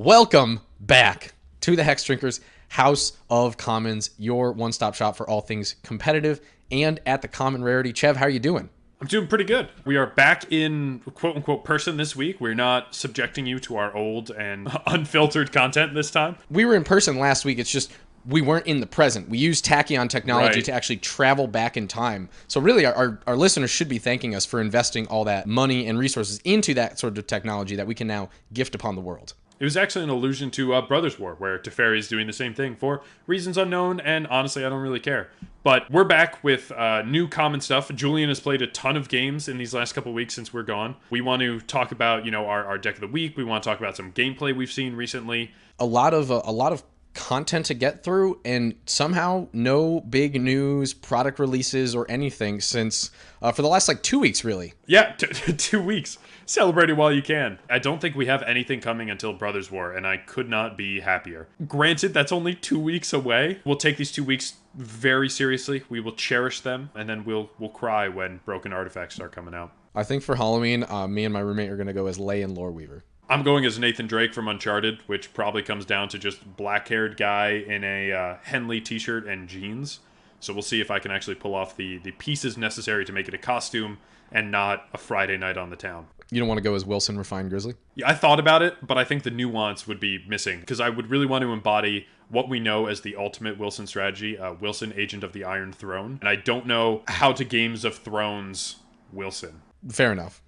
Welcome back to the Hex Drinkers House of Commons, your one-stop shop for all things competitive and at the common rarity. Chev, how are you doing? I'm doing pretty good. We are back in quote-unquote person this week. We're not subjecting you to our old and unfiltered content this time. We were in person last week. It's just we weren't in the present. We used tachyon technology to actually travel back in time. So really, our listeners should be thanking us for investing all that money and resources into that sort of technology that we can now gift upon the world. It was actually an allusion to Brothers War, where Teferi is doing the same thing for reasons unknown, and honestly, I don't really care. But we're back with new common stuff. Julian has played a ton of games in these last couple of weeks since we're gone. We want to talk about, our deck of the week. We want to talk about some gameplay we've seen recently. A lot of content to get through, and somehow no big news, product releases, or anything since for the last 2 weeks, really. Yeah, 2 weeks. Celebrate it while you can. I don't think we have anything coming until Brothers War, and I could not be happier. Granted, that's only 2 weeks away. We'll take these 2 weeks very seriously. We will cherish them, and then we'll cry when broken artifacts start coming out. I think for Halloween, me and my roommate are going to go as Lay and Loreweaver. I'm going as Nathan Drake from Uncharted, which probably comes down to just black-haired guy in a Henley t-shirt and jeans. So we'll see if I can actually pull off the pieces necessary to make it a costume and not a Friday night on the town. You don't want to go as Wilson Refined Grizzly? Yeah, I thought about it, but I think the nuance would be missing, because I would really want to embody what we know as the ultimate Wilson strategy, Wilson, Agent of the Iron Throne. And I don't know how to Games of Thrones Wilson. Fair enough.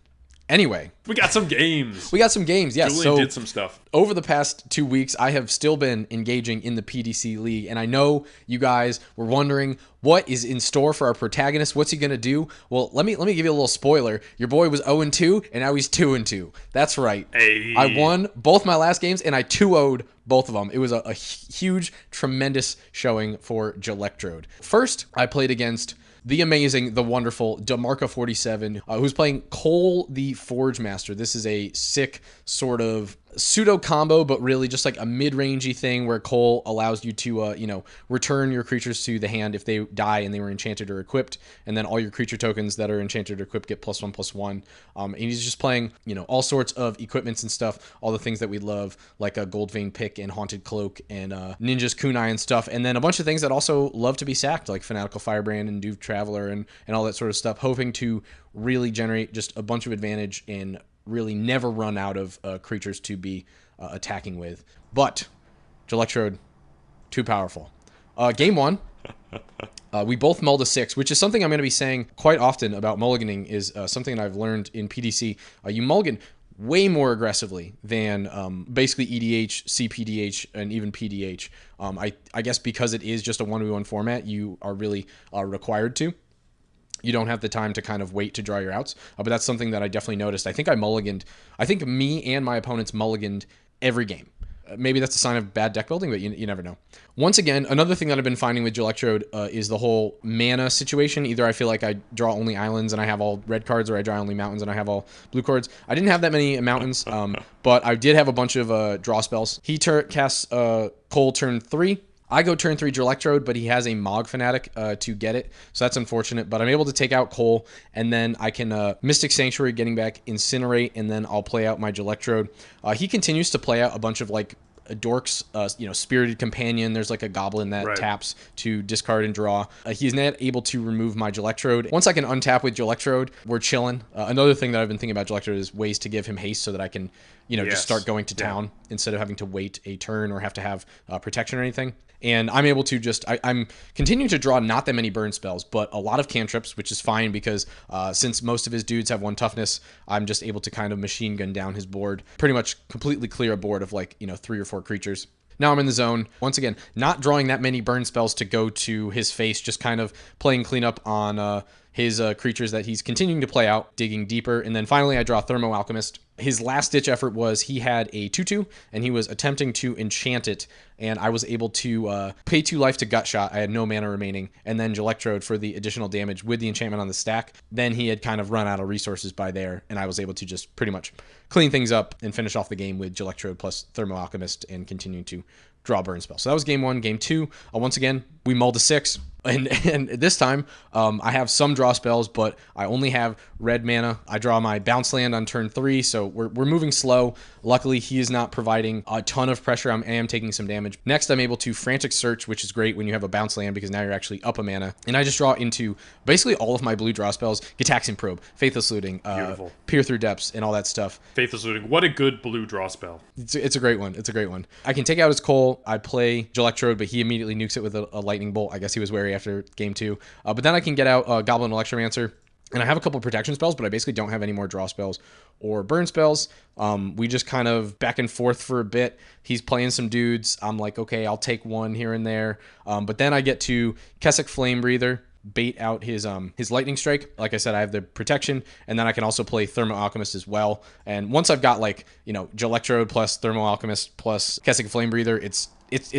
Anyway. We got some games. Yes. Julian did some stuff. Over the past 2 weeks, I have still been engaging in the PDC League, and I know you guys were wondering what is in store for our protagonist. What's he going to do? Well, let me give you a little spoiler. Your boy was 0-2, and now he's 2-2. That's right. Hey. I won both my last games, and I 2-0'd both of them. It was a huge, tremendous showing for Jelectrode. First, I played against the amazing, the wonderful DeMarco47, who's playing Koll the Forgemaster. This is a sick sort of pseudo combo, but really just like a mid-rangey thing where Koll allows you to, return your creatures to the hand if they die and they were enchanted or equipped, and then all your creature tokens that are enchanted or equipped get +1/+1. And he's just playing, all sorts of equipments and stuff, all the things that we love, like a Gold Vein Pick and Haunted Cloak and Ninja's Kunai and stuff, and then a bunch of things that also love to be sacked, like Fanatical Firebrand and Duve Traveler and all that sort of stuff, hoping to really generate just a bunch of advantage and really never run out of creatures to be attacking with. But Jelectrode, too powerful. Game one, we both mulled a 6, which is something I'm going to be saying quite often about mulliganing, is something that I've learned in PDC. You mulligan way more aggressively than basically EDH, CPDH, and even PDH. I guess because it is just a 1v1 format, you are really required to. You don't have the time to kind of wait to draw your outs, but that's something that I definitely noticed. I think I think me and my opponents mulliganed every game. Maybe that's a sign of bad deck building, but you never know. Once again, another thing that I've been finding with Jelectrode is the whole mana situation. Either I feel like I draw only islands and I have all red cards, or I draw only mountains and I have all blue cards. I didn't have that many mountains, but I did have a bunch of draw spells. He casts Koll turn 3. I go turn 3 Jelectrode, but he has a Mog Fanatic to get it, so that's unfortunate. But I'm able to take out Koll, and then I can Mystic Sanctuary, getting back Incinerate, and then I'll play out my Jelectrode. He continues to play out a bunch of dorks, Spirited Companion. There's like a goblin that taps to discard and draw. He's not able to remove my Jelectrode. Once I can untap with Jelectrode, we're chilling. Another thing that I've been thinking about Jelectrode is ways to give him haste so that I can, just start going to town instead of having to wait a turn or have to have protection or anything. And I'm able to I'm continuing to draw not that many burn spells, but a lot of cantrips, which is fine because since most of his dudes have 1 toughness, I'm just able to kind of machine gun down his board, pretty much completely clear a board of 3 or 4 creatures. Now I'm in the zone. Once again, not drawing that many burn spells to go to his face, just kind of playing cleanup on his creatures that he's continuing to play out, digging deeper. And then finally I draw Thermo Alchemist. His last ditch effort was he had a 2/2 and he was attempting to enchant it, and I was able to pay 2 life to Gut Shot. I had no mana remaining, and then Jelectrode for the additional damage with the enchantment on the stack. Then he had kind of run out of resources by there, and I was able to just pretty much clean things up and finish off the game with Jelectrode plus Thermo Alchemist and continuing to draw burn spell. So that was game 1. Game 2, once again, we mulled a 6. And this time, I have some draw spells, but I only have red mana. I draw my bounce land on turn 3, so we're moving slow. Luckily, he is not providing a ton of pressure. I am taking some damage. Next, I'm able to Frantic Search, which is great when you have a bounce land because now you're actually up a mana. And I just draw into basically all of my blue draw spells: Gitaxian Probe, Faithless Looting, Peer Through Depths, and all that stuff. Faithless Looting, what a good blue draw spell. It's a great one. It's a great one. I can take out his Koll. I play Electrode, but he immediately nukes it with a lightning bolt. I guess he was wary after game 2. But then I can get out Goblin Electromancer. And I have a couple protection spells, but I basically don't have any more draw spells or burn spells. We just kind of back and forth for a bit. He's playing some dudes. I'm like, okay, I'll take one here and there. But then I get to Kessig Flame Breather, bait out his Lightning Strike. Like I said, I have the protection, and then I can also play Thermo Alchemist as well. And once I've got Electrode plus Thermo Alchemist plus Kessig Flame Breather, it's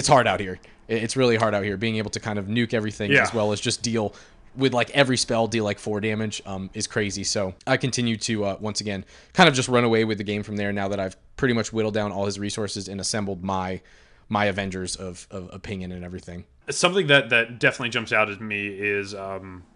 hard out here. It's really hard out here. Being able to kind of nuke everything as well as just deal with every spell, deal 4 damage is crazy. So I continue to, once again, kind of just run away with the game from there now that I've pretty much whittled down all his resources and assembled my Avengers of opinion and everything. Something that definitely jumps out at me is,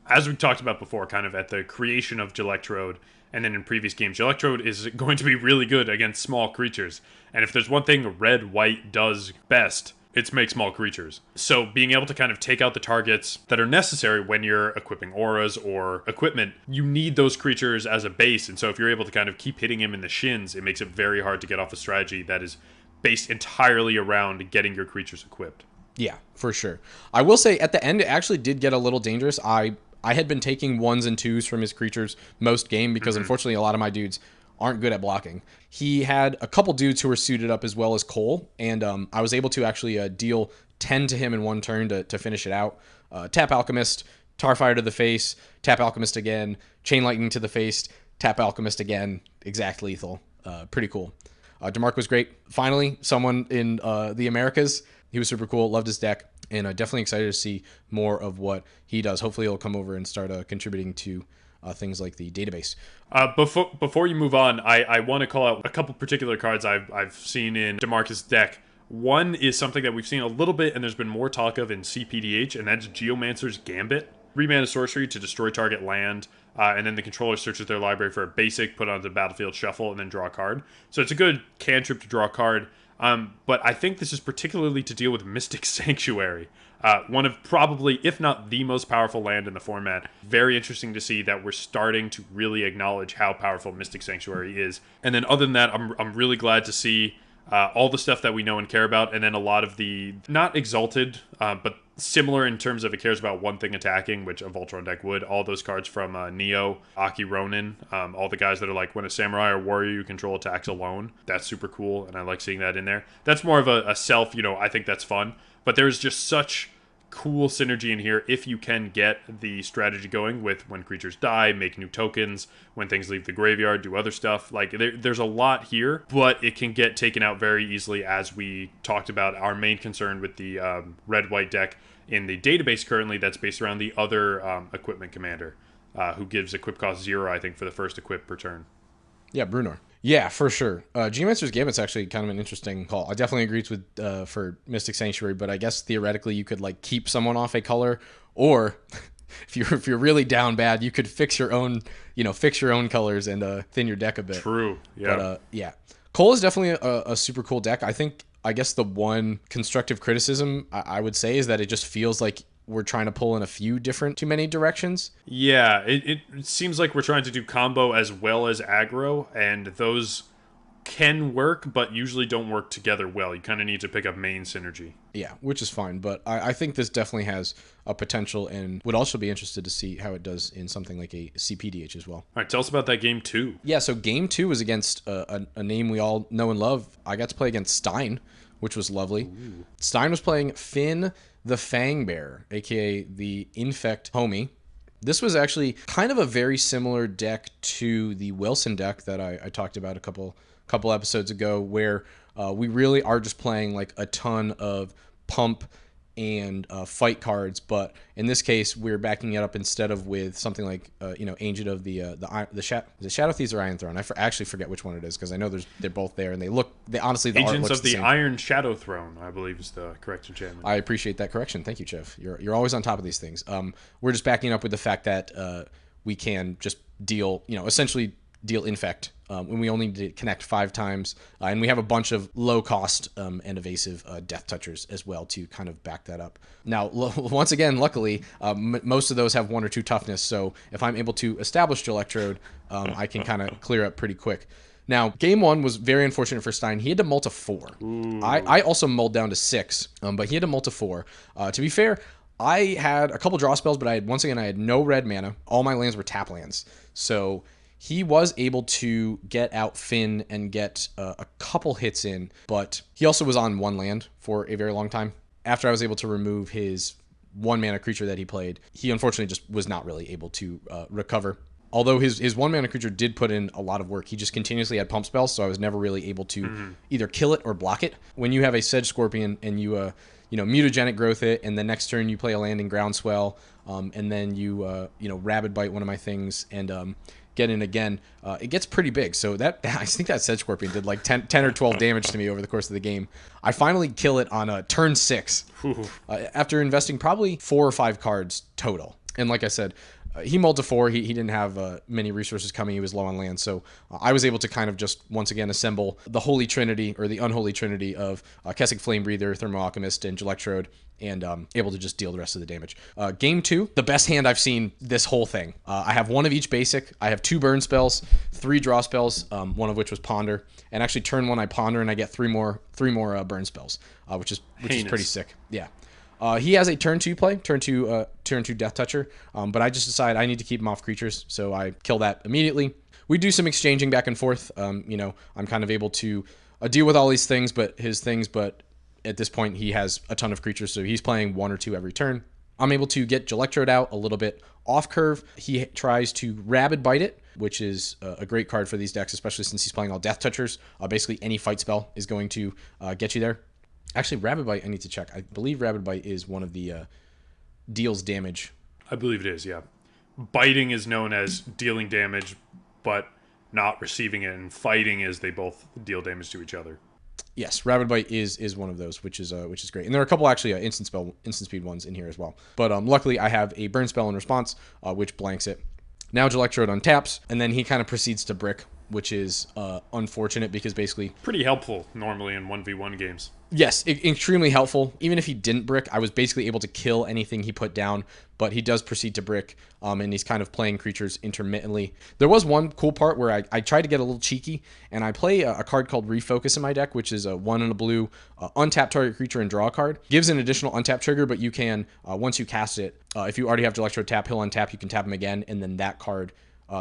as we talked about before, kind of at the creation of Electrode, and then in previous games, Electrode is going to be really good against small creatures. And if there's one thing red-white does best, it's make small creatures. So being able to kind of take out the targets that are necessary when you're equipping auras or equipment, you need those creatures as a base. And so if you're able to kind of keep hitting him in the shins, it makes it very hard to get off a strategy that is based entirely around getting your creatures equipped. Yeah, for sure. I will say at the end, it actually did get a little dangerous. I had been taking 1s and 2s from his creatures most game because unfortunately a lot of my dudes aren't good at blocking. He had a couple dudes who were suited up as well as Koll, and I was able to actually deal 10 to him in one turn to finish it out. Tap Alchemist, Tarfire to the face, tap Alchemist again, Chain Lightning to the face, tap Alchemist again, exact lethal. Pretty cool. DeMarc was great. Finally, someone in the Americas. He was super cool, loved his deck, and definitely excited to see more of what he does. Hopefully he'll come over and start contributing to things like the database. Before you move on, I want to call out a couple particular cards I've seen in DeMarcus' deck. One is something that we've seen a little bit, and there's been more talk of in CPDH, and that's Geomancer's Gambit. 3-mana sorcery to destroy target land, and then the controller searches their library for a basic, put onto the battlefield, shuffle, and then draw a card. So it's a good cantrip to draw a card. But I think this is particularly to deal with Mystic Sanctuary. One of probably, if not the most powerful land in the format. Very interesting to see that we're starting to really acknowledge how powerful Mystic Sanctuary is. And then other than that, I'm really glad to see all the stuff that we know and care about, and then a lot of the, not exalted, but similar in terms of it cares about one thing attacking, which a Voltron deck would. All those cards from Neo, Aki Ronin, all the guys that are like, when a samurai or warrior you control attacks alone. That's super cool, and I like seeing that in there. That's more of a self, I think that's fun. But there's just such cool synergy in here if you can get the strategy going with when creatures die, make new tokens, when things leave the graveyard, do other stuff. Like, there's a lot here, but it can get taken out very easily, as we talked about. Our main concern with the red-white deck in the database currently, that's based around the other equipment commander, who gives equip cost 0, I think, for the first equip per turn. Yeah, Brunor. Yeah, for sure. Geomancer's Gambit's actually kind of an interesting call. I definitely agree with for Mystic Sanctuary, but I guess theoretically you could keep someone off a color, or if you're really down bad, you could fix your own colors and thin your deck a bit. True. Yeah. But yeah, Koll is definitely a super cool deck. I guess the one constructive criticism I would say is that it just feels like we're trying to pull in a few different too many directions. Yeah, it seems like we're trying to do combo as well as aggro, and those can work, but usually don't work together well. You kind of need to pick up main synergy. Yeah, which is fine, but I think this definitely has a potential, and would also be interested to see how it does in something like a CPDH as well. All right, tell us about that game 2. Yeah, so game 2 was against a name we all know and love. I got to play against Stein, which was lovely. Ooh. Stein was playing Fynn the Fangbearer, aka the Infect homie. This was actually kind of a very similar deck to the Wilson deck that I talked about a couple episodes ago, where we really are just playing a ton of pump and fight cards, but in this case we're backing it up instead of with something like Ancient of the Shadow Thieves or Iron Throne. I actually forget which one it is because I know they're both there and they honestly the Agents art looks of the same. Iron Shadow Throne, I believe, is the correct enchantment. I appreciate that correction. Thank you, Chev. You're always on top of these things. We're just backing up with the fact that we can just deal, essentially deal infect when we only need to connect 5 times, and we have a bunch of low cost and evasive death touchers as well to kind of back that up. Now, once again, luckily, most of those have 1 or 2 toughness, so if I'm able to establish Electrode, I can kind of clear up pretty quick. Now, game 1 was very unfortunate for Stein. He had to mull to 4. I also mulled down to 6, but he had to mull to 4. To be fair, I had a couple draw spells, but I had no red mana. All my lands were tap lands. So he was able to get out Fynn and get a couple hits in, but he also was on 1 land for a very long time. After I was able to remove his 1 mana creature that he played, he unfortunately just was not really able to recover. Although his 1 mana creature did put in a lot of work, he just continuously had pump spells, so I was never really able to either kill it or block it. When you have a Sedge Scorpion and you mutagenic growth it, and the next turn you play a land in Groundswell, and then you Rabid Bite one of my things and get in again, it gets pretty big. So that I think that Sedge Scorpion did like 10 or 12 damage to me over the course of the game. I finally kill it on turn 6 after investing probably 4 or 5 cards total. And like I said, he mulled to 4. He didn't have many resources coming. He was low on land. So I was able to kind of just once again assemble the holy trinity or the unholy trinity of Kessig Flamebreather, Thermo Alchemist, and Electrode, and able to just deal the rest of the damage. Game 2, the best hand I've seen this whole thing. I have 1 of each basic. I have 2 burn spells, 3 draw spells, one of which was Ponder. And actually turn 1 I Ponder and I get 3 more burn spells, which is pretty sick. Yeah. He has a turn 2 play, turn 2 Death Toucher, but I just decide I need to keep him off creatures, so I kill that immediately. We do some exchanging back and forth. I'm kind of able to deal with all these things, but at this point he has a ton of creatures, so he's playing 1 or 2 every turn. I'm able to get Electrode out a little bit off curve. He tries to Rabid Bite it, which is a great card for these decks, especially since he's playing all Death Touchers. Basically any fight spell is going to get you there. Actually, Rabid Bite, I need to check. I believe Rabid Bite is one of the deals damage. I believe it is, yeah. Biting is known as dealing damage, but not receiving it, and fighting is they both deal damage to each other. Yes, Rabid Bite is one of those, which is great. And there are a couple actually instant speed ones in here as well. But luckily, I have a burn spell in response, which blanks it. Now Electrode untaps, and then he kind of proceeds to brick, which is unfortunate because basically pretty helpful normally in 1v1 games. Yes, extremely helpful. Even if he didn't brick, I was basically able to kill anything he put down, but he does proceed to brick, and he's kind of playing creatures intermittently. There was one cool part where I tried to get a little cheeky, and I play a card called Refocus in my deck, which is a 1 and a blue, untap target creature and draw a card. Gives an additional untap trigger, but you can, once you cast it, if you already have Electro tap, he'll untap, you can tap him again, and then that card,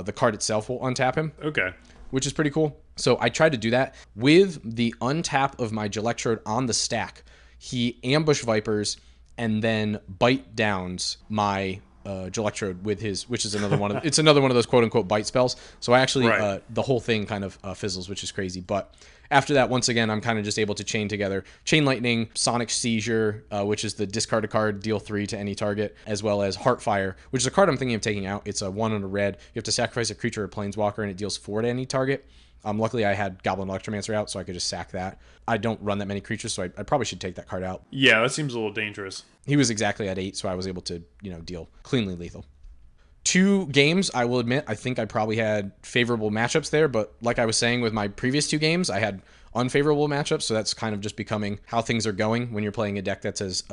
the card itself will untap him. Okay. Which is pretty cool. So I tried to do that. With the untap of my Electrode on the stack, he ambush vipers and then bite downs my Electrode with his, which is another one of, it's another one of those quote unquote bite spells. So I actually, the whole thing kind of fizzles, which is crazy. But after that, once again, I'm kind of just able to chain together Chain Lightning, Sonic Seizure, which is the discard a card, deal 3 to any target, as well as Heartfire, which is a card I'm thinking of taking out. It's a 1 and a red. You have to sacrifice a creature or planeswalker, and it deals 4 to any target. Luckily, I had Goblin Electromancer out, so I could just sack that. I don't run that many creatures, so I probably should take that card out. Yeah, that seems a little dangerous. He was exactly at 8, so I was able to, deal cleanly lethal. 2 games, I will admit, I think I probably had favorable matchups there, but like I was saying with my previous 2 games, I had unfavorable matchups, so that's kind of just becoming how things are going when you're playing a deck that's as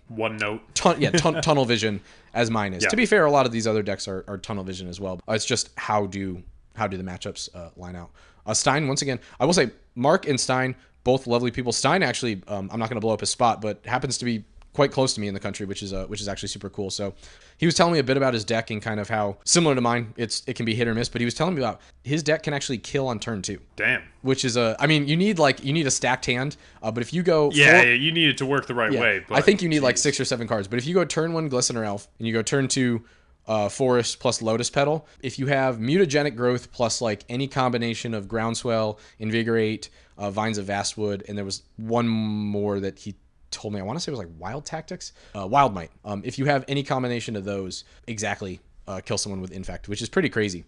one note. Tunnel vision as mine is. Yeah. To be fair, a lot of these other decks are tunnel vision as well. It's just how do the matchups line out. Stein, once again, I will say Mark and Stein, both lovely people. Stein actually, I'm not going to blow up his spot, but happens to be quite close to me in the country, which is actually super cool. So he was telling me a bit about his deck and kind of how similar to mine, it can be hit or miss, but he was telling me about his deck can actually kill on turn 2. Damn. Which is you need a stacked hand, but if you go you need it to work the right way. But I think you need like 6 or 7 cards, but if you go turn 1 Glistener Elf and you go turn 2 Forest plus Lotus Petal, if you have Mutagenic Growth plus like any combination of Groundswell, Invigorate, Vines of Vastwood, and there was one more that he told me, I want to say it was like Wild Tactics, Wild Might. If you have any combination of those, exactly, kill someone with Infect, which is pretty crazy.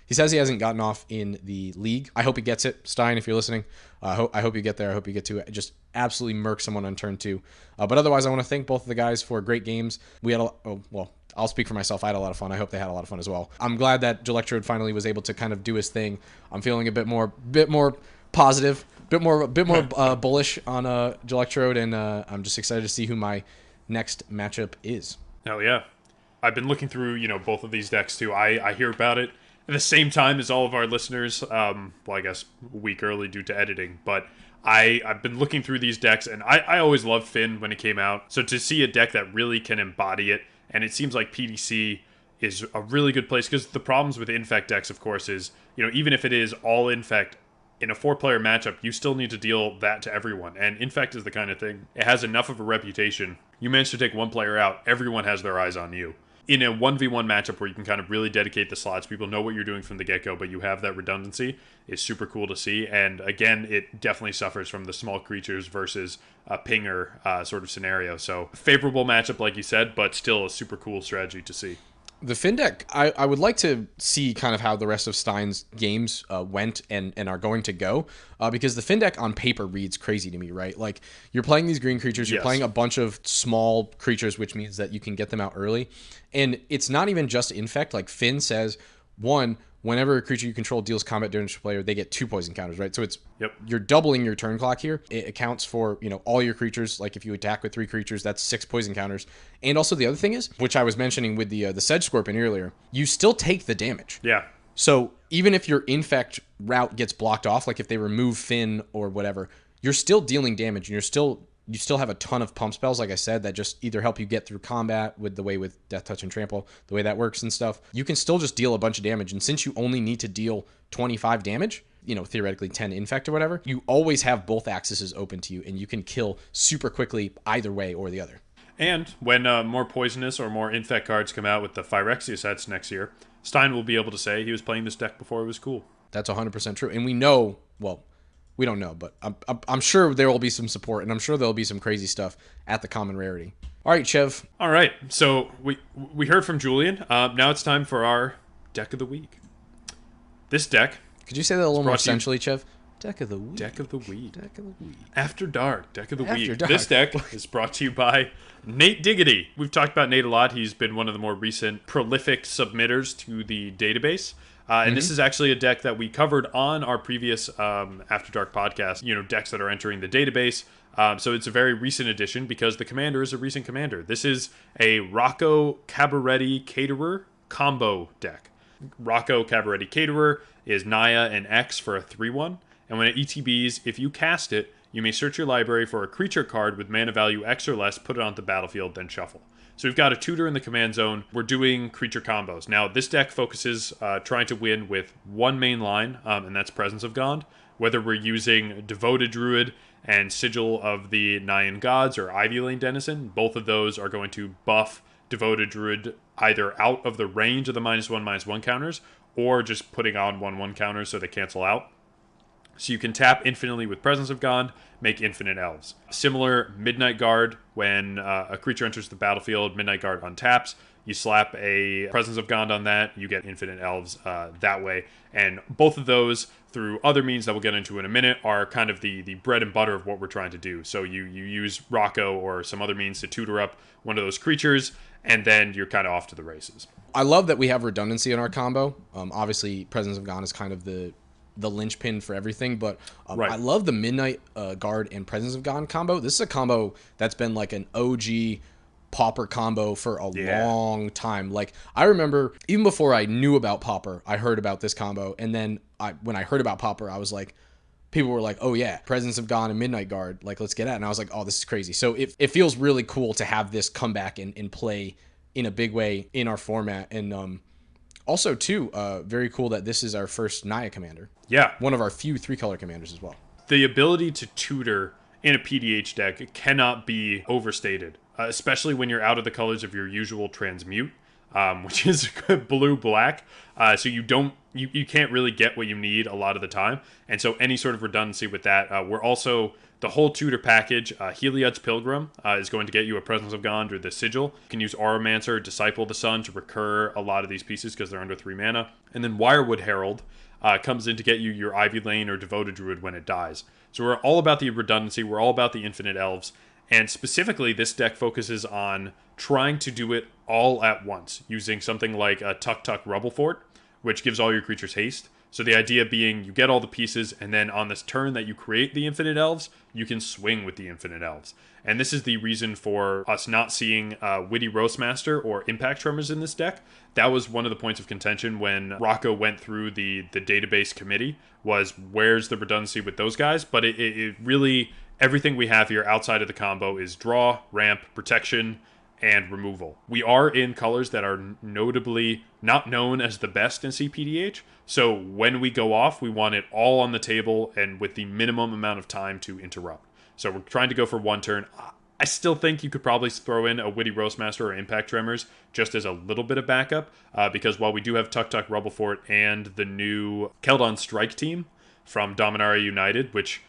He says he hasn't gotten off in the league. I hope he gets it. Stein, if you're listening, I hope you get there. I hope you get to it. Just absolutely murk someone on turn 2. But otherwise, I want to thank both of the guys for great games. We had I'll speak for myself. I had a lot of fun. I hope they had a lot of fun as well. I'm glad that Gelectrode finally was able to kind of do his thing. I'm feeling a bit more positive, bit more bullish on Gelectrode, and I'm just excited to see who my next matchup is. Hell yeah. I've been looking through, both of these decks too. I hear about it at the same time as all of our listeners, well, I guess a week early due to editing, but I've been looking through these decks, and I always loved Fynn when it came out, so to see a deck that really can embody it, and it seems like PDC is a really good place, because the problems with Infect decks, of course, is, even if it is all Infect, in a 4-player matchup, you still need to deal that to everyone, and Infect is the kind of thing, it has enough of a reputation, you manage to take one player out, everyone has their eyes on you. In a 1v1 matchup where you can kind of really dedicate the slots, people know what you're doing from the get-go, but you have that redundancy, is super cool to see. And again, it definitely suffers from the small creatures versus a pinger sort of scenario. So favorable matchup, like you said, but still a super cool strategy to see. The Fynn deck, I would like to see kind of how the rest of Stein's games went and are going to go, because the Fynn deck on paper reads crazy to me, right? Like, you're playing these green creatures, you're playing a bunch of small creatures, which means that you can get them out early. And it's not even just Infect. Like, Fynn says, whenever a creature you control deals combat damage to a player, they get 2 poison counters, right? So it's you're doubling your turn clock here. It accounts for, all your creatures. Like, if you attack with 3 creatures, that's 6 poison counters. And also the other thing is, which I was mentioning with the Sedge Scorpion earlier, you still take the damage. Yeah. So even if your Infect route gets blocked off, like if they remove Fynn or whatever, you're still dealing damage, and you still have a ton of pump spells, like I said, that just either help you get through combat with the way with Death Touch and Trample, the way that works and stuff. You can still just deal a bunch of damage. And since you only need to deal 25 damage, theoretically 10 Infect or whatever, you always have both axes open to you, and you can kill super quickly either way or the other. And when more Poisonous or more Infect cards come out with the Phyrexia sets next year, Stein will be able to say he was playing this deck before it was cool. That's 100% true. And we know, we don't know, but I'm sure there will be some support, and I'm sure there'll be some crazy stuff at the common rarity. All right, Chev. All right, so we heard from Julian. Now it's time for our deck of the week. This deck. Could you say that a little more essentially, Chev? Deck of the week. Deck of the week. Deck of the week. After Dark. Deck of the After week. Dark. This deck is brought to you by NateDiggity. We've talked about Nate a lot. He's been one of the more recent prolific submitters to the database. And this is actually a deck that we covered on our previous After Dark podcast, decks that are entering the database. So it's a very recent addition because the commander is a recent commander. This is a Rocco Cabaretti Caterer combo deck. Rocco Cabaretti Caterer is Naya and X for a 3/1. And when it ETBs, if you cast it, you may search your library for a creature card with mana value X or less, put it onto the battlefield, then shuffle. So we've got a tutor in the command zone. We're doing creature combos. Now, this deck focuses trying to win with one main line, and that's Presence of God. Whether we're using Devoted Druid and Sigil of the Nyan Gods or Ivy Lane Denizen, both of those are going to buff Devoted Druid either out of the range of the -1/-1 counters, or just putting on 1/1 counters so they cancel out. So you can tap infinitely with Presence of God, make infinite elves. Similar, Midnight Guard, when a creature enters the battlefield, Midnight Guard untaps, you slap a Presence of God on that, you get infinite elves that way. And both of those, through other means that we'll get into in a minute, are kind of the bread and butter of what we're trying to do. So you use Rocco or some other means to tutor up one of those creatures, and then you're kind of off to the races. I love that we have redundancy in our combo. Obviously, Presence of God is kind of the linchpin for everything, but Right. I love the Midnight Guard and Presence of God combo. This is a combo that's been like an OG Pauper combo for a long time. Like, I remember even before I knew about Pauper, I heard about this combo, and then when I heard about Pauper, I was like, people were like, oh yeah, Presence of God and Midnight Guard, like, let's get at it. And I was like, oh, this is crazy. So it feels really cool to have this come back and play in a big way in our format. And also, too, very cool that this is our first Naya commander. Yeah. One of our few 3-color commanders as well. The ability to tutor in a PDH deck cannot be overstated, especially when you're out of the colors of your usual transmute. which is blue-black. So you can't really get what you need a lot of the time. And so any sort of redundancy with that. We're also, the whole tutor package, Heliod's Pilgrim is going to get you a Presence of God or the Sigil. You can use Auramancer, Disciple of the Sun to recur a lot of these pieces because they're under 3 mana. And then Wirewood Herald comes in to get you your Ivy Lane or Devoted Druid when it dies. So we're all about the redundancy. We're all about the Infinite Elves. And specifically, this deck focuses on trying to do it all at once, using something like a Tuk Rubble Fort, which gives all your creatures haste. So the idea being you get all the pieces, and then on this turn that you create the Infinite Elves, you can swing with the Infinite Elves. And this is the reason for us not seeing Witty Roastmaster or Impact Tremors in this deck. That was one of the points of contention when Rocco went through the database committee, was where's the redundancy with those guys? But it really, everything we have here outside of the combo is draw, ramp, protection, and removal. We are in colors that are notably not known as the best in CPDH, so when we go off, we want it all on the table and with the minimum amount of time to interrupt. So we're trying to go for 1 turn. I still think you could probably throw in a Witty Roastmaster or Impact Tremors just as a little bit of backup, because while we do have Tuk Rubble Fort and the new Keldon Strike team from Dominaria United, which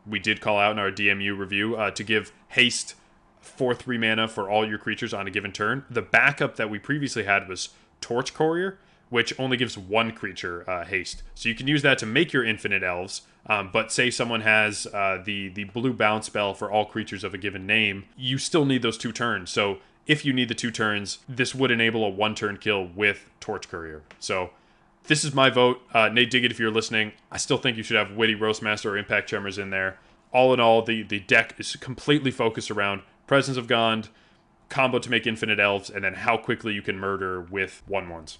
we did call out in our DMU review, to give haste for 3 mana for all your creatures on a given turn. The backup that we previously had was Torch Courier, which only gives 1 creature haste. So you can use that to make your Infinite Elves, but say someone has the blue bounce spell for all creatures of a given name, you still need those 2 turns. So if you need the 2 turns, this would enable a 1-turn kill with Torch Courier. So this is my vote. NateDiggity, if you're listening, I still think you should have Witty Roastmaster or Impact Tremors in there. All in all, the deck is completely focused around Presence of God, combo to make Infinite Elves, and then how quickly you can murder with 1/1s.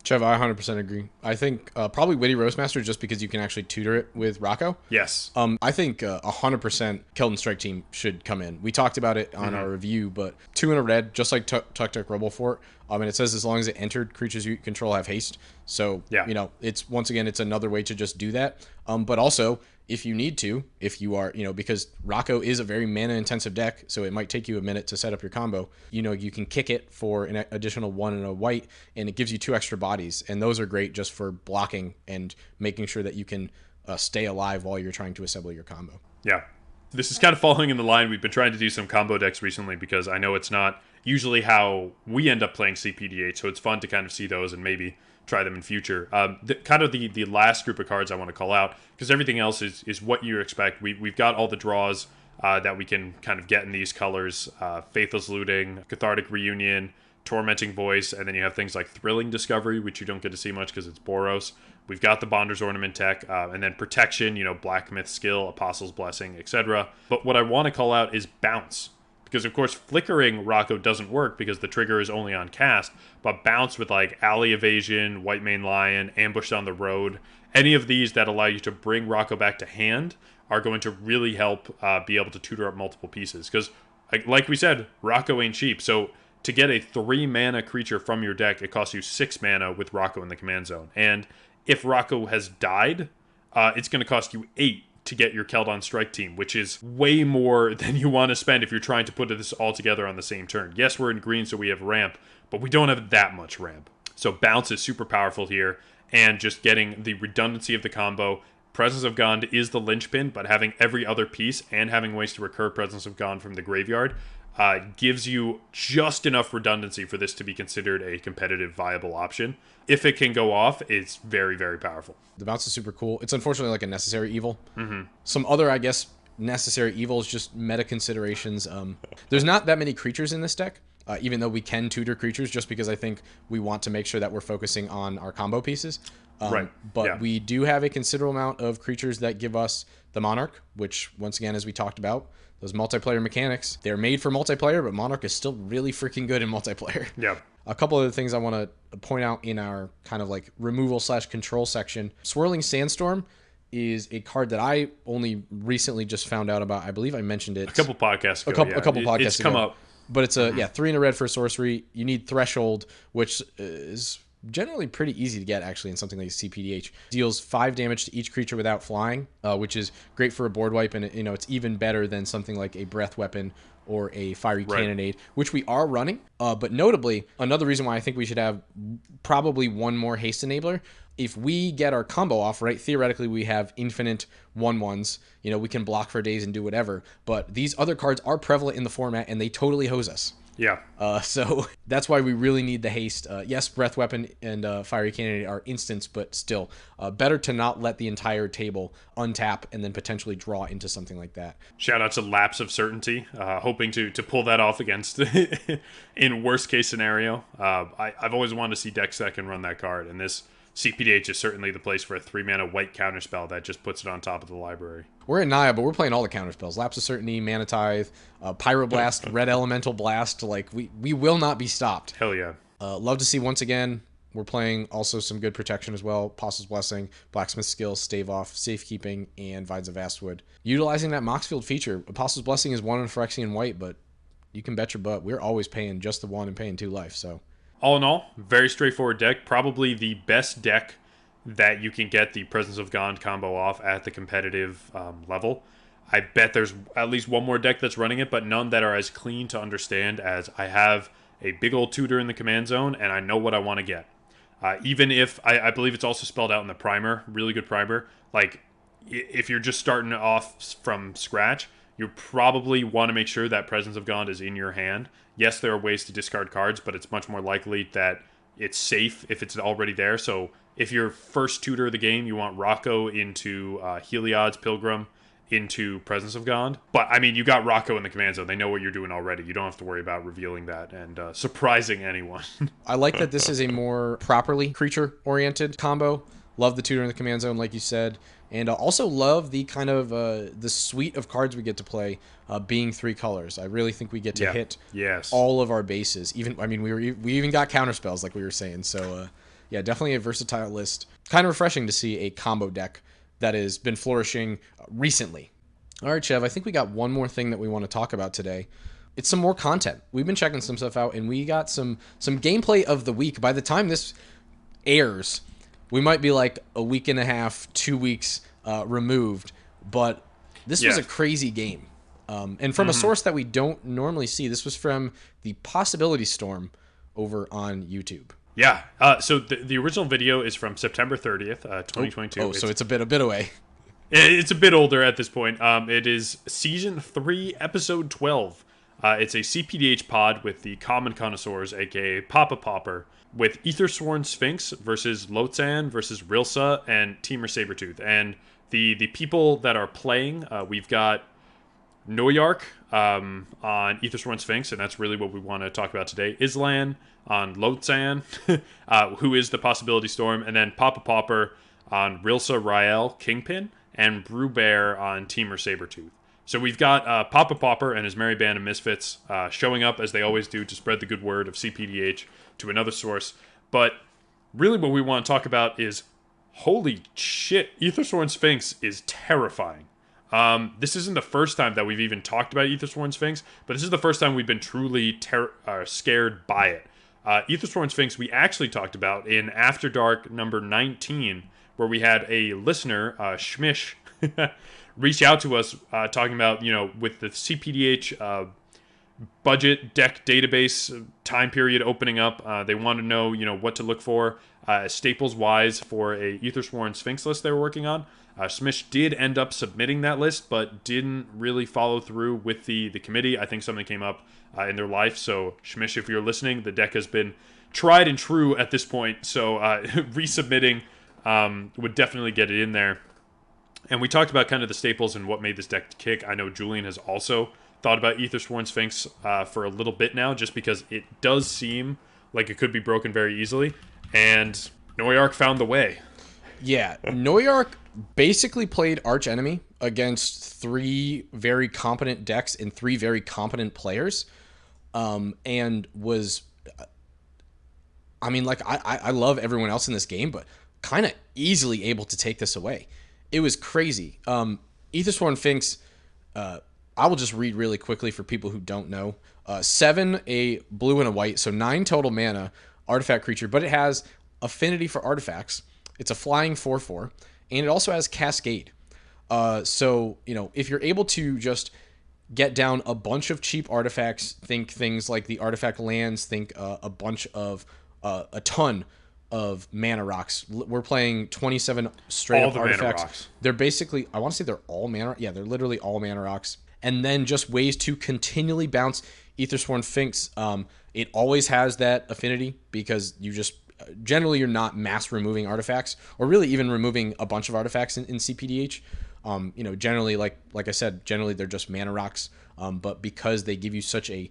Chev, I 100% agree. I think probably Witty Roastmaster just because you can actually tutor it with Rocco. Yes. I think 100% Keldon Strike team should come in. We talked about it on our review, but 2 in a red, just like Tuk Rubble Fort. And it says as long as it entered, creatures you control have haste. So, yeah. It's once again, it's another way to just do that. But also, if you need to, if you are, because Rocco is a very mana-intensive deck, so it might take you a minute to set up your combo. You can kick it for an additional 1 and a white, and it gives you 2 extra bodies. And those are great just for blocking and making sure that you can stay alive while you're trying to assemble your combo. Yeah. This is kind of following in the line. We've been trying to do some combo decks recently because I know it's not usually how we end up playing CPDH, so it's fun to kind of see those and maybe try them in future. The last group of cards I want to call out, because everything else is what you expect. We've got all the draws that we can kind of get in these colors. Faithless Looting, Cathartic Reunion, Tormenting Voice, and then you have things like Thrilling Discovery, which you don't get to see much because it's Boros. We've got the Bonder's Ornament tech, and then Protection, Black Myth Skill, Apostle's Blessing, etc. But what I want to call out is Bounce. Because, of course, flickering Rocco doesn't work because the trigger is only on cast, but Bounce with, like, Alley Evasion, White Mane Lion, Ambush on the Road, any of these that allow you to bring Rocco back to hand are going to really help be able to tutor up multiple pieces. Because, like we said, Rocco ain't cheap. So to get a 3-mana creature from your deck, it costs you 6 mana with Rocco in the command zone. And if Rocco has died, it's going to cost you 8 to get your Keldon Strike team, which is way more than you want to spend if you're trying to put this all together on the same turn. Yes, we're in green, so we have ramp, but we don't have that much ramp. So Bounce is super powerful here, and just getting the redundancy of the combo. Presence of God is the linchpin, but having every other piece and having ways to recur Presence of God from the graveyard gives you just enough redundancy for this to be considered a competitive, viable option. If it can go off, it's very, very powerful. The Bounce is super cool. It's unfortunately like a necessary evil. Some other, I guess, necessary evils, just meta considerations. There's not that many creatures in this deck, even though we can tutor creatures, just because I think we want to make sure that we're focusing on our combo pieces. Right. But we do have a considerable amount of creatures that give us the Monarch, which, once again, as we talked about, those multiplayer mechanics, they're made for multiplayer, but Monarch is still really freaking good in multiplayer. Yeah. A couple of the things I want to point out in our kind of like removal/control section. Swirling Sandstorm is a card that I only recently just found out about. I believe I mentioned it a couple podcasts ago. A couple podcasts it's come ago. up. But it's a 3 in a red for sorcery. You need Threshold, which is generally pretty easy to get, actually, in something like CPDH. Deals 5 damage to each creature without flying, which is great for a board wipe, and it's even better than something like a breath weapon or a fiery cannonade, which we are running. But notably, another reason why I think we should have probably one more haste enabler. If we get our combo off, right, theoretically we have infinite 1/1s. We can block for days and do whatever. But these other cards are prevalent in the format, and they totally hose us. Yeah. So that's why we really need the haste. Yes, breath weapon and fiery cannonade are instants, but still better to not let the entire table untap and then potentially draw into something like that. Shout out to Lapse of Certainty, hoping to pull that off against in worst case scenario. I've always wanted to see decks that can run that card, and this CPDH is certainly the place for a 3-mana white counterspell that just puts it on top of the library. We're in Naya, but we're playing all the counterspells. Lapse of Certainty, Mana Tithe, Pyroblast, Red Elemental Blast. Like, we will not be stopped. Hell yeah. Love to see, once again, we're playing also some good protection as well. Apostle's Blessing, Blacksmith Skills, Stave Off, Safekeeping, and Vines of Vastwood. Utilizing that Moxfield feature, Apostle's Blessing is 1 in Phyrexian White, but you can bet your butt we're always paying just the 1 and paying 2 life, so... All in all, very straightforward deck. Probably the best deck that you can get the Presence of God combo off at the competitive level. I bet there's at least one more deck that's running it, but none that are as clean to understand as I have a big old tutor in the command zone, and I know what I want to get. Even if, I believe it's also spelled out in the primer, really good primer, like, if you're just starting off from scratch, you probably want to make sure that Presence of God is in your hand. Yes, there are ways to discard cards, but it's much more likely that it's safe if it's already there. So if your first tutor of the game, you want Rocco into Heliod's Pilgrim into Presence of God. But, I mean, you got Rocco in the command zone. They know what you're doing already. You don't have to worry about revealing that and surprising anyone. I like that this is a more properly creature-oriented combo. Love the tutor in the command zone, like you said. And also love the kind of the suite of cards we get to play being 3 colors. I really think we get to hit all of our bases. Even, I mean, we even got counterspells, like we were saying. So, yeah, definitely a versatile list. Kind of refreshing to see a combo deck that has been flourishing recently. All right, Chev, I think we got one more thing that we want to talk about today. It's some more content. We've been checking some stuff out, and we got some gameplay of the week. By the time this airs, we might be like a week and a half, 2 weeks removed, but this was a crazy game. And from a source that we don't normally see. This was from the Possibility Storm over on YouTube. Yeah, so the original video is from September 30th, 2022. So it's a bit away. It's a bit older at this point. It is Season 3, Episode 12. It's a CPDH pod with the Common Connoisseurs, aka Papa Popper, with Ethersworn Sphinx versus Lotzan versus Rilsa and Teamer Sabretooth. And the people that are playing, we've got Noyark on Ethersworn Sphinx, and that's really what we want to talk about today. Islan on Lotzan, who is the Possibility Storm, and then Papa Popper on Rilsa Rael Kingpin, and Brewbear on Teamer Sabretooth. So we've got Papa Popper and his merry band of misfits showing up, as they always do, to spread the good word of CPDH to another source. But really what we want to talk about is, holy shit, Ethersworn Sphinx is terrifying. This isn't the first time that we've even talked about Ethersworn Sphinx, but this is the first time we've been truly scared by it. Ethersworn Sphinx we actually talked about in After Dark number 19, where we had a listener, Schmish, reach out to us talking about, with the CPDH budget deck database time period opening up, they want to know, what to look for staples-wise for a Ethersworn Sphinx list they were working on. Schmish did end up submitting that list, but didn't really follow through with the committee. I think something came up in their life. So, Schmish, if you're listening, the deck has been tried and true at this point. So, resubmitting would definitely get it in there. And we talked about kind of the staples and what made this deck kick. I know Julian has also thought about Ethersworn Sphinx for a little bit now, just because it does seem like it could be broken very easily. And Noyark found the way. Yeah, Noyark basically played Arch Enemy against 3 very competent decks and 3 very competent players. And was, I mean, like, I love everyone else in this game, but kind of easily able to take this away. It was crazy. Ethersworn Sphinx, I will just read really quickly for people who don't know. 7, a blue and a white, so 9 total mana, artifact creature, but it has affinity for artifacts. It's a flying 4/4, and it also has Cascade. So, if you're able to just get down a bunch of cheap artifacts, think things like the artifact lands, think a ton of mana rocks. We're playing 27 straight All up the artifacts. mana rocks. They're basically, I want to say they're all mana. Yeah, they're literally all mana rocks. And then just ways to continually bounce Ethersworn Sphinx. It always has that affinity because you just generally you're not mass removing artifacts or really even removing a bunch of artifacts in CPDH. Generally, like I said, generally they're just mana rocks. But because they give you such a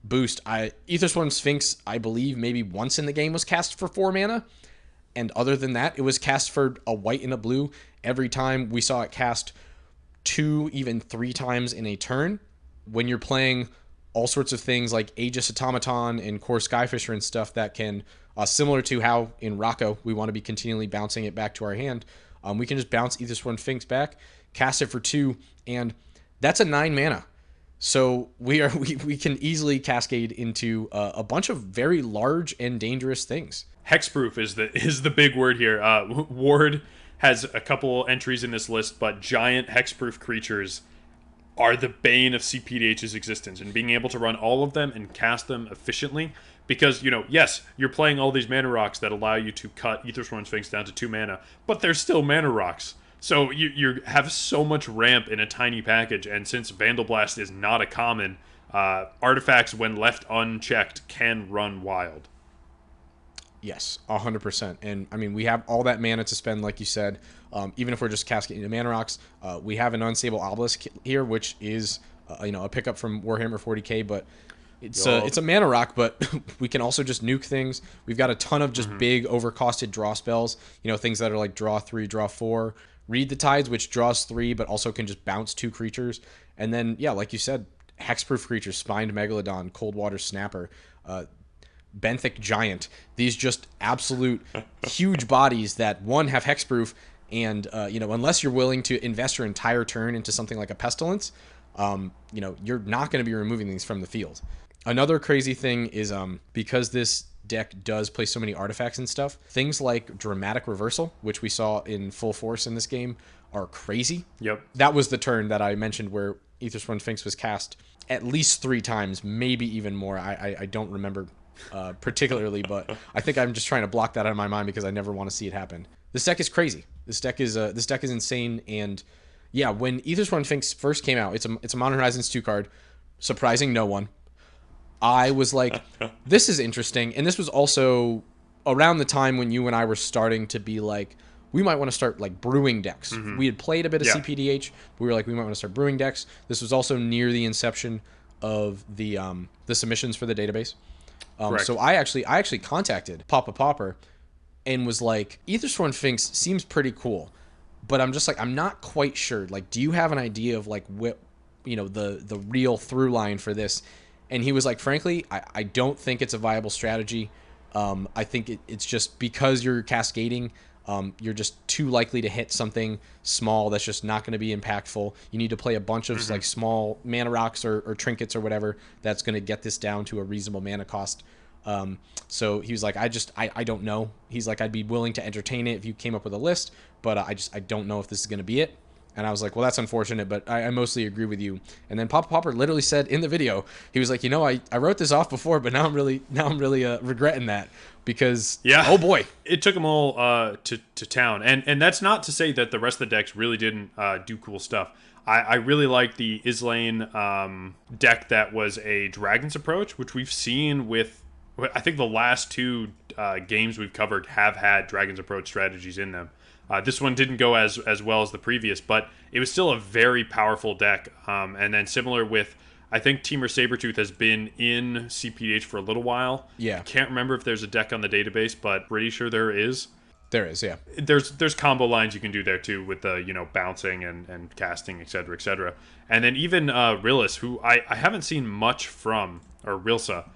boost, Ethersworn Sphinx, I believe maybe once in the game was cast for 4 mana. And other than that, it was cast for a white and a blue. Every time we saw it cast 2, even 3 times in a turn. When you're playing all sorts of things like Aegis Automaton and Core Skyfisher and stuff that can, similar to how in Rocco we want to be continually bouncing it back to our hand, we can just bounce Ethersworn Sphinx back, cast it for 2, and that's a 9 mana. So we can easily cascade into a bunch of very large and dangerous things. Hexproof is the big word here. Ward has a couple entries in this list, but giant hexproof creatures are the bane of CPDH's existence, and being able to run all of them and cast them efficiently. Because, yes, you're playing all these mana rocks that allow you to cut Ethersworn Sphinx down to 2 mana, but they're still mana rocks. So you have so much ramp in a tiny package, and since Vandal Blast is not a common, artifacts, when left unchecked, can run wild. Yes, 100%. And, I mean, we have all that mana to spend, like you said. Even if we're just cascading into mana rocks, we have an Unstable Obelisk here, which is, a pickup from Warhammer 40k, but it's a mana rock, but we can also just nuke things. We've got a ton of just big, overcosted draw spells, things that are like draw 3, draw 4. Read the Tides, which draws 3, but also can just bounce 2 creatures. And then, yeah, like you said, hexproof creatures, Spined Megalodon, Coldwater Snapper, Benthic Giant. These just absolute huge bodies that, one, have hexproof, and, unless you're willing to invest your entire turn into something like a Pestilence, you're not going to be removing these from the field. Another crazy thing is because this deck does play so many artifacts and stuff, things like Dramatic Reversal, which we saw in full force in this game, are crazy. Yep. That was the turn that I mentioned where Ethersworn Sphinx was cast at least 3 times, maybe even more. I don't remember particularly, but I think I'm just trying to block that out of my mind because I never want to see it happen. This deck is crazy. This deck is insane, and yeah, when Ethersworn Sphinx first came out, it's a Modern Horizons 2 card, surprising no one. I was like, this is interesting. And this was also around the time when you and I were starting to be like, we might want to start like brewing decks. Mm-hmm. We had played a bit of CPDH. But we were like, we might want to start brewing decks. This was also near the inception of the submissions for the database. So I actually contacted Papa Popper and was like, Ethersworn Sphinx seems pretty cool, but I'm just like, I'm not quite sure. Like, do you have an idea of like what, the real through line for this? And he was like, frankly, I don't think it's a viable strategy. I think it's just because you're cascading, you're just too likely to hit something small that's just not going to be impactful. You need to play a bunch of like small mana rocks or trinkets or whatever that's going to get this down to a reasonable mana cost. So he was like, I don't know. He's like, I'd be willing to entertain it if you came up with a list, but I don't know if this is going to be it. And I was like, well, that's unfortunate, but I mostly agree with you. And then Papa Popper literally said in the video, he was like, I wrote this off before, but now I'm really regretting that because, oh boy, it took them all to town. And that's not to say that the rest of the decks really didn't do cool stuff. I really like the Islane deck that was a Dragon's Approach, which we've seen with, I think the last 2 games we've covered have had Dragon's Approach strategies in them. This one didn't go as well as the previous, but it was still a very powerful deck. And then similar with, I think Temur Sabertooth has been in CPH for a little while. Yeah. Can't remember if there's a deck on the database, but pretty sure there is. There is, yeah. There's combo lines you can do there too with the, bouncing and casting, etc., etc. And then even Rillis, who I haven't seen much from, or Rilsa,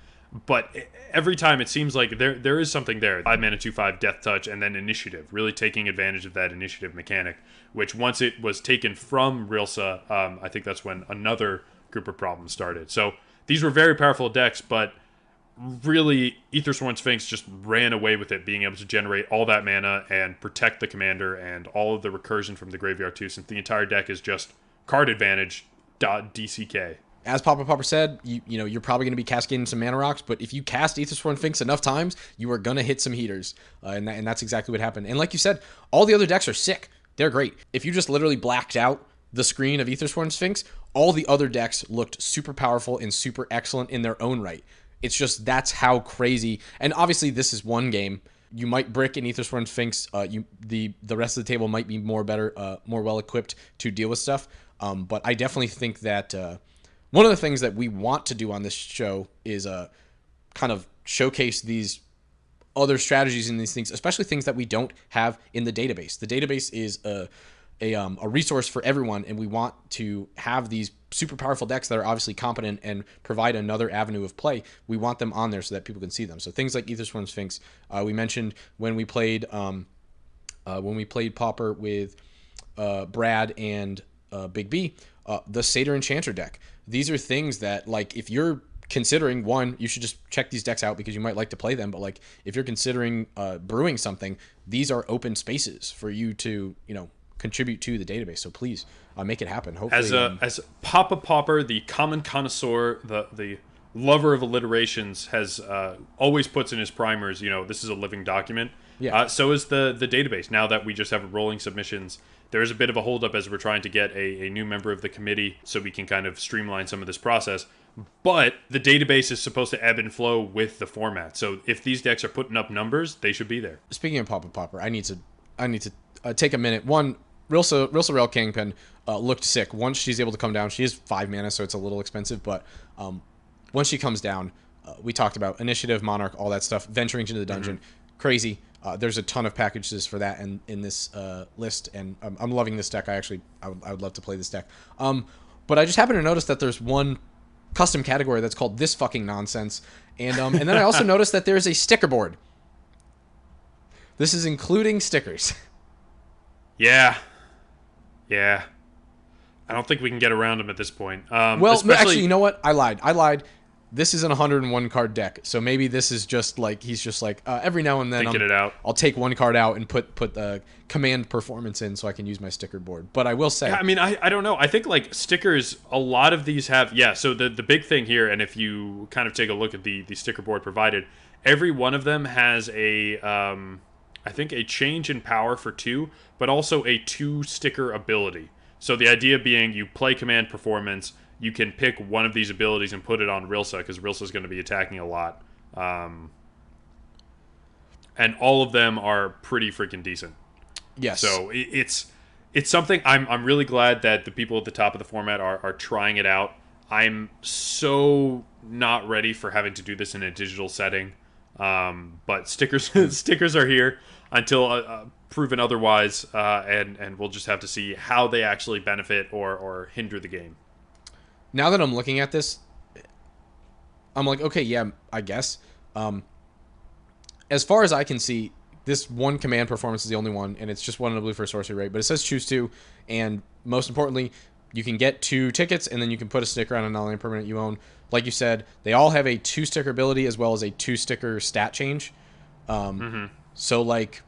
but every time it seems like there is something there. 5 mana, 2/5, Death Touch, and then Initiative. Really taking advantage of that Initiative mechanic, which once it was taken from Rilsa, I think that's when another group of problems started. So these were very powerful decks, but really, Ethersworn Sphinx just ran away with it, being able to generate all that mana and protect the commander and all of the recursion from the graveyard too, since the entire deck is just card advantage .dck. As Papa Popper said, you know, you're probably going to be cascading some mana rocks, but if you cast Ethersworn Sphinx enough times, you are going to hit some heaters, and that's exactly what happened. And like you said, all the other decks are sick. They're great. If you just literally blacked out the screen of Ethersworn Sphinx, all the other decks looked super powerful and super excellent in their own right. It's just that's how crazy. And obviously, this is one game. You might brick in Ethersworn Sphinx. The rest of the table might be more well equipped to deal with stuff. But I definitely think that one of the things that we want to do on this show is kind of showcase these other strategies and these things, especially things that we don't have in the database. The database is a resource for everyone, and we want to have these super powerful decks that are obviously competent and provide another avenue of play. We want them on there so that people can see them. So things like Ethersworn Sphinx, we mentioned when we played Pauper with Brad and Big B, the Satyr Enchanter deck. These are things that, like, if you're considering, one, you should just check these decks out because you might like to play them, but like if you're considering brewing something, these are open spaces for you to, you know, contribute to the database. So please make it happen. Hopefully, as Papa Popper, the common connoisseur, the lover of alliterations, has always puts in his primers, you know, this is a living document. Yeah. So is the database. Now that we just have rolling submissions, there is a bit of a holdup as we're trying to get a new member of the committee so we can kind of streamline some of this process. But the database is supposed to ebb and flow with the format. So if these decks are putting up numbers, they should be there. Speaking of Papa Popper, I need to take a minute. One, Rilsa Rail Kingpin looked sick. Once she's able to come down, she is 5 mana, so it's a little expensive. But once she comes down, we talked about Initiative, Monarch, all that stuff, venturing into the dungeon. Crazy. There's a ton of packages for that in this list, and I'm loving this deck. I would love to play this deck. But I just happen to notice that there's one custom category that's called This Fucking Nonsense, and then I also noticed that there's a sticker board. This is including stickers. Yeah. I don't think we can get around them at this point. Well, actually, you know what? I lied. This is an 101 card deck, so maybe this is just like he's just like every now and then I'll take one card out and put the command performance in so I can use my sticker board. But I will say, yeah, I mean, I don't know. I think like stickers, a lot of these have So the big thing here, and if you kind of take a look at the sticker board provided, every one of them has I think a change in power for 2, but also a 2 sticker ability. So the idea being you play command performance, you can pick one of these abilities and put it on Rilsa, because Rilsa's going to be attacking a lot. And all of them are pretty freaking decent. Yes. So it's something I'm really glad that the people at the top of the format are trying it out. I'm so not ready for having to do this in a digital setting. But stickers are here until proven otherwise, and we'll just have to see how they actually benefit or hinder the game. Now that I'm looking at this, I'm like, okay, yeah, I guess. As far as I can see, this one command performance is the only one, and it's just 1 in a blue for sorcery, right? But it says choose 2, and most importantly, you can get 2 tickets, and then you can put a sticker on a non-land permanent you own. Like you said, they all have a 2 sticker ability as well as a 2 sticker stat change. So, like,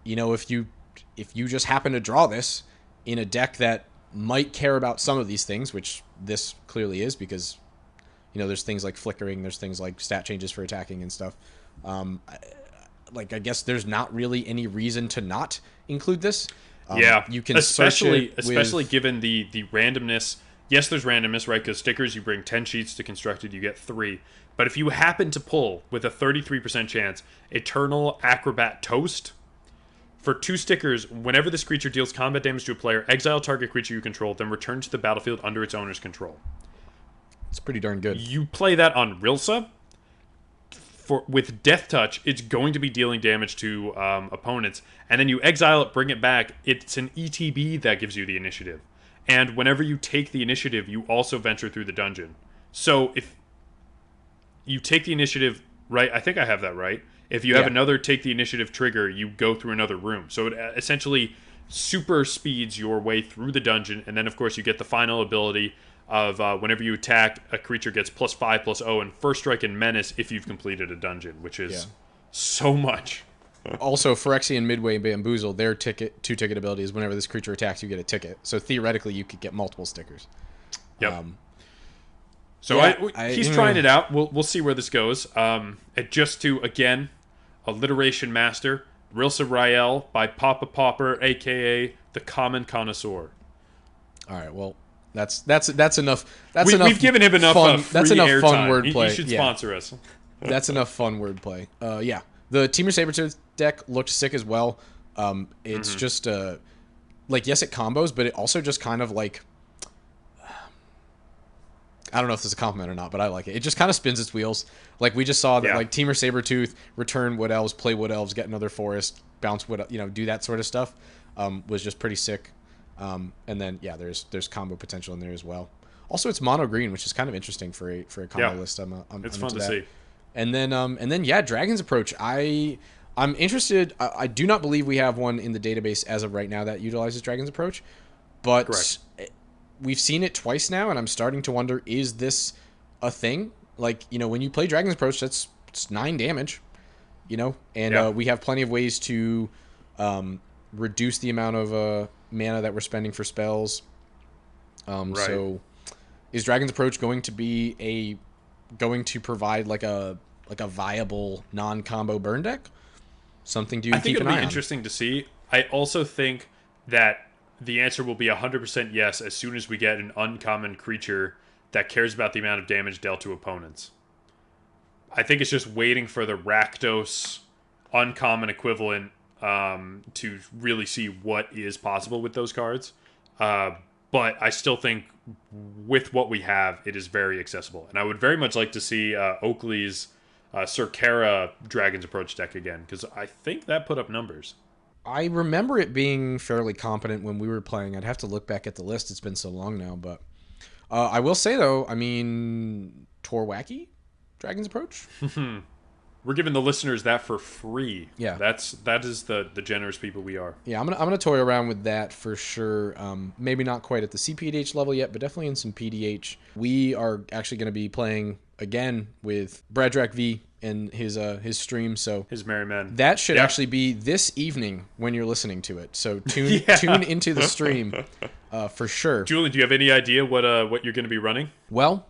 you know, if you just happen to draw this in a deck that might care about some of these things, which this clearly is, because, you know, there's things like flickering, there's things like stat changes for attacking and stuff. I guess there's not really any reason to not include this. You can especially given the randomness. Yes, there's randomness, right? Because stickers, you bring 10 sheets to constructed, you get 3. But if you happen to pull with a 33% chance Eternal Acrobat Toast, for 2 stickers, whenever this creature deals combat damage to a player, exile target creature you control, then return to the battlefield under its owner's control. It's pretty darn good. You play that on Rilsa. With Death Touch, it's going to be dealing damage to opponents, and then you exile it, bring it back. It's an ETB that gives you the initiative. And whenever you take the initiative, you also venture through the dungeon. So if you take the initiative, right, I think I have that right. If you have another take the initiative trigger, you go through another room. So it essentially super speeds your way through the dungeon, and then of course you get the final ability. of whenever you attack, a creature gets +5/+0 and first strike and menace if you've completed a dungeon, which is so much. Also, Phyrexian, Midway, and Bamboozle, their two-ticket ability is whenever this creature attacks, you get a ticket. So theoretically, you could get multiple stickers. Yep. He's trying it out. We'll see where this goes. Just to, again, Alliteration Master, Rilsa Rael by Papa Popper, a.k.a. the Common Connoisseur. All right, well, that's enough. Enough. We've given him enough fun. Free that's enough air fun time. wordplay. He should sponsor us. That's enough fun wordplay. Yeah. The Temur Sabertooth deck looked sick as well. It's just, yes, it combos, but it also just kind of, like, I don't know if this is a compliment or not, but I like it. It just kind of spins its wheels. Like, we just saw that, like, Temur Sabertooth, return Wood Elves, play Wood Elves, get another Forest, bounce Wood, do that sort of stuff, was just pretty sick. And then, yeah, there's combo potential in there as well. Also, it's mono green, which is kind of interesting for a combo list. It's fun to see. And then, yeah, Dragon's Approach. I'm interested. I do not believe we have one in the database as of right now that utilizes Dragon's Approach, but Correct. We've seen it twice now, and I'm starting to wonder, is this a thing? Like, when you play Dragon's Approach, it's 9 damage, and we have plenty of ways to reduce the amount of mana that we're spending for spells. Right. So is Dragon's Approach going to provide like a viable non-combo burn deck? Something to keep an eye on. I think it'll be interesting to see. I also think that the answer will be 100% yes as soon as we get an uncommon creature that cares about the amount of damage dealt to opponents. I think it's just waiting for the Rakdos uncommon equivalent to really see what is possible with those cards. But I still think with what we have, it is very accessible. And I would very much like to see Oakley's Circara Dragon's Approach deck again, because I think that put up numbers. I remember it being fairly competent when we were playing. I'd have to look back at the list. It's been so long now. But I will say, though, Torwacky Dragon's Approach? We're giving the listeners that for free. Yeah. That is the generous people we are. Yeah, I'm gonna toy around with that for sure. Maybe not quite at the CPDH level yet, but definitely in some PDH. We are actually going to be playing again with Bradrak V and his stream. So his merry men. That should actually be this evening when you're listening to it. So tune into the stream for sure. Julian, do you have any idea what you're going to be running? Well,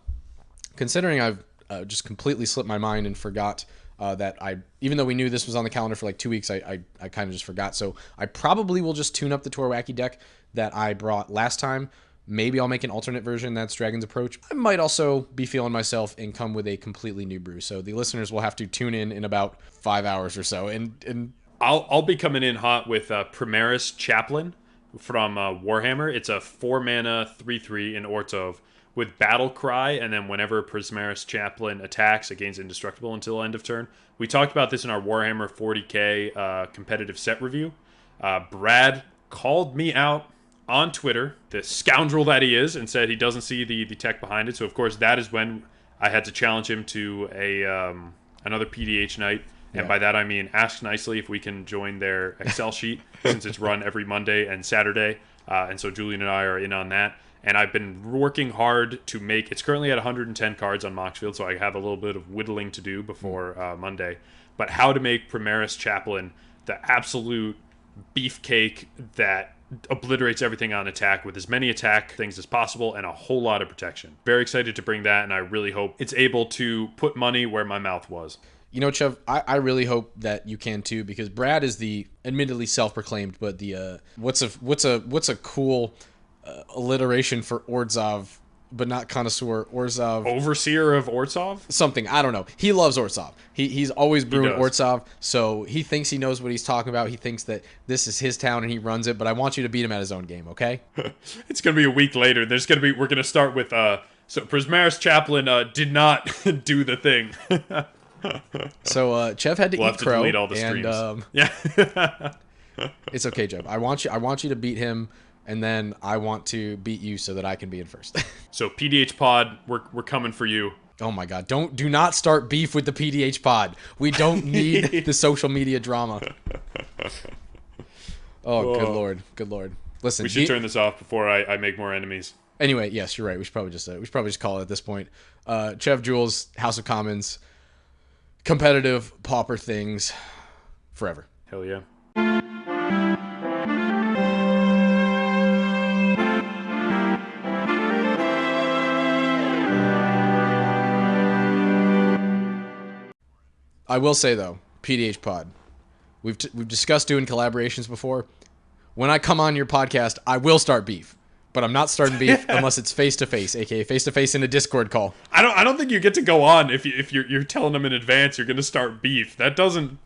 considering I've just completely slipped my mind and forgot. That even though we knew this was on the calendar for like 2 weeks, I kind of just forgot. So I probably will just tune up the Torwacky deck that I brought last time. Maybe I'll make an alternate version that's Dragon's Approach. I might also be feeling myself and come with a completely new brew. So the listeners will have to tune in about 5 hours or so. And I'll be coming in hot with Primaris Chaplain from Warhammer. It's a 4-mana 3/3 in Ortov with Battle Cry, and then whenever Prismaris Chaplain attacks, it gains indestructible until end of turn. We talked about this in our Warhammer 40k competitive set review. Brad called me out on Twitter, the scoundrel that he is, and said he doesn't see the tech behind it. So, of course, that is when I had to challenge him to another PDH night. And by that, I mean ask nicely if we can join their Excel sheet, since it's run every Monday and Saturday. And so Julian and I are in on that. And I've been working hard to make... It's currently at 110 cards on Moxfield, so I have a little bit of whittling to do before Monday. But how to make Primaris Chaplain the absolute beefcake that obliterates everything on attack with as many attack things as possible and a whole lot of protection. Very excited to bring that, and I really hope it's able to put money where my mouth was. Chev, I really hope that you can too, because Brad is the admittedly self-proclaimed, but the what's a cool alliteration for Orzhov, but not connoisseur. Orzhov, overseer of Orzhov? Something, I don't know. He loves Orzhov. He's always brewing Orzhov, so he thinks he knows what he's talking about. He thinks that this is his town and he runs it, but I want you to beat him at his own game, okay? It's gonna be a week later. We're gonna start with so Prismaris Chaplain did not do the thing. So Chev had to we'll eat have to crow, delete all the streams. Yeah. It's okay, Chev. I want you to beat him, and then I want to beat you so that I can be in first. So PDH Pod, we're coming for you. Oh my God! Do not start beef with the PDH Pod. We don't need the social media drama. Oh, good lord. Listen, we should turn this off before I make more enemies. Anyway, yes, you're right. We should probably just call it at this point. Chev, Jules, House of Commons, competitive pauper things, forever. Hell yeah. I will say though, PDH Pod, we've discussed doing collaborations before. When I come on your podcast, I will start beef, but I'm not starting beef unless it's face to face, aka face to face in a Discord call. I don't think you get to go on if you're telling them in advance you're going to start beef. That doesn't.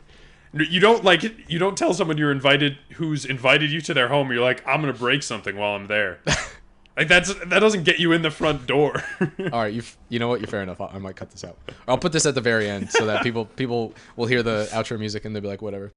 You don't tell someone who's invited you to their home. You're like, I'm going to break something while I'm there. Like that doesn't get you in the front door. All right, you know what? You're fair enough. I might cut this out. I'll put this at the very end so that people will hear the outro music and they'll be like, whatever.